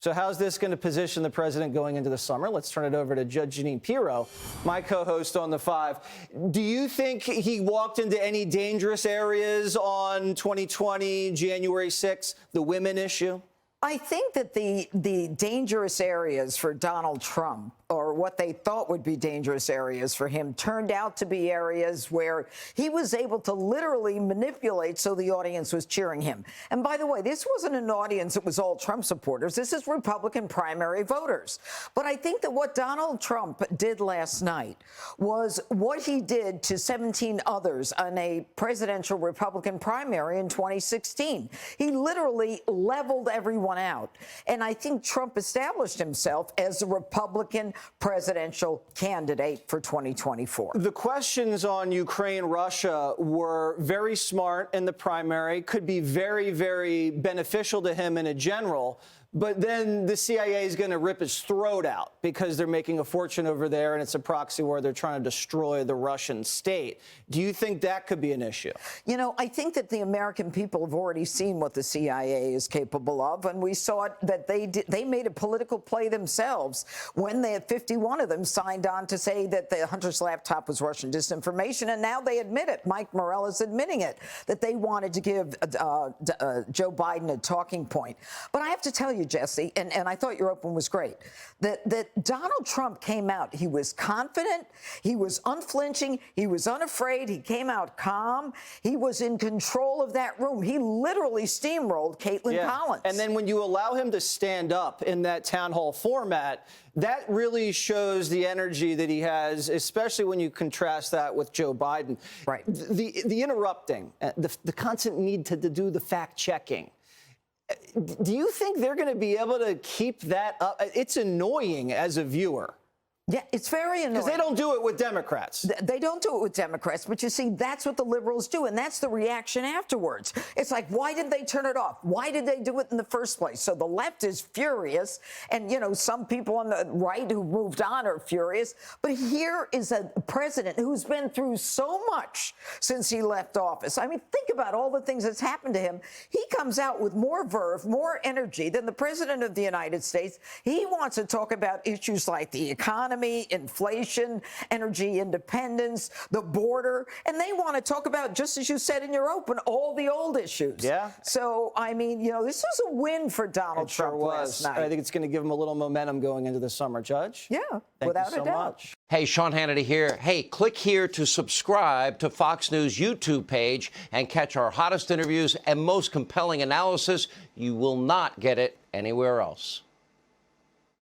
So how's this going to position the president going into the summer? Let's turn it over to Judge Jeanine Pirro, my co-host on The Five. Do you think he walked into any dangerous areas on 2020, January 6th, the women issue? I think that the dangerous areas for Donald Trump, or what they thought would be dangerous areas for him, turned out to be areas where he was able to literally manipulate so the audience was cheering him. And by the way, this wasn't an audience that was all Trump supporters. This is Republican primary voters. But I think that what Donald Trump did last night was what he did to 17 others on a presidential Republican primary in 2016. He literally leveled everyone out. And I think Trump established himself as a Republican presidential candidate for 2024. The questions on Ukraine, Russia were very smart in the primary, could be very, very beneficial to him in a general. But then the CIA is going to rip his throat out because they're making a fortune over there, and it's a proxy war. They're trying to destroy the Russian state. Do you think that could be an issue? You know, I think that the American people have already seen what the CIA is capable of, and we saw it that they made a political play themselves when they had 51 of them signed on to say that the Hunter's laptop was Russian disinformation, and now they admit it. Mike Morell is admitting it, that they wanted to give Joe Biden a talking point. But I have to tell you, Jesse, and I thought your open was great, that Donald Trump came out. He was confident. He was unflinching. He was unafraid. He came out calm. He was in control of that room. He literally steamrolled Kaitlan Collins. And then when you allow him to stand up in that town hall format, that really shows the energy that he has, especially when you contrast that with Joe Biden. Right. The interrupting, the constant need to do the fact checking. Do you think they're going to be able to keep that up? It's annoying as a viewer. Yeah, it's very annoying. Because they don't do it with Democrats. They don't do it with Democrats, but you see, that's what the liberals do, and that's the reaction afterwards. It's like, why did they turn it off? Why did they do it in the first place? So the left is furious, and, you know, some people on the right who moved on are furious. But here is a president who's been through so much since he left office. I mean, think about all the things that's happened to him. He comes out with more verve, more energy than the president of the United States. He wants to talk about issues like the economy, inflation, energy independence, the border, and they want to talk about, just as you said in your open, all the old issues. Yeah. So, I mean, you know, this was a win for Donald Trump last night. I think it's going to give him a little momentum going into the summer, Judge. Yeah, without a doubt. Much. Hey, Sean Hannity here. Hey, click here to subscribe to Fox News YouTube page and catch our hottest interviews and most compelling analysis. You will not get it anywhere else.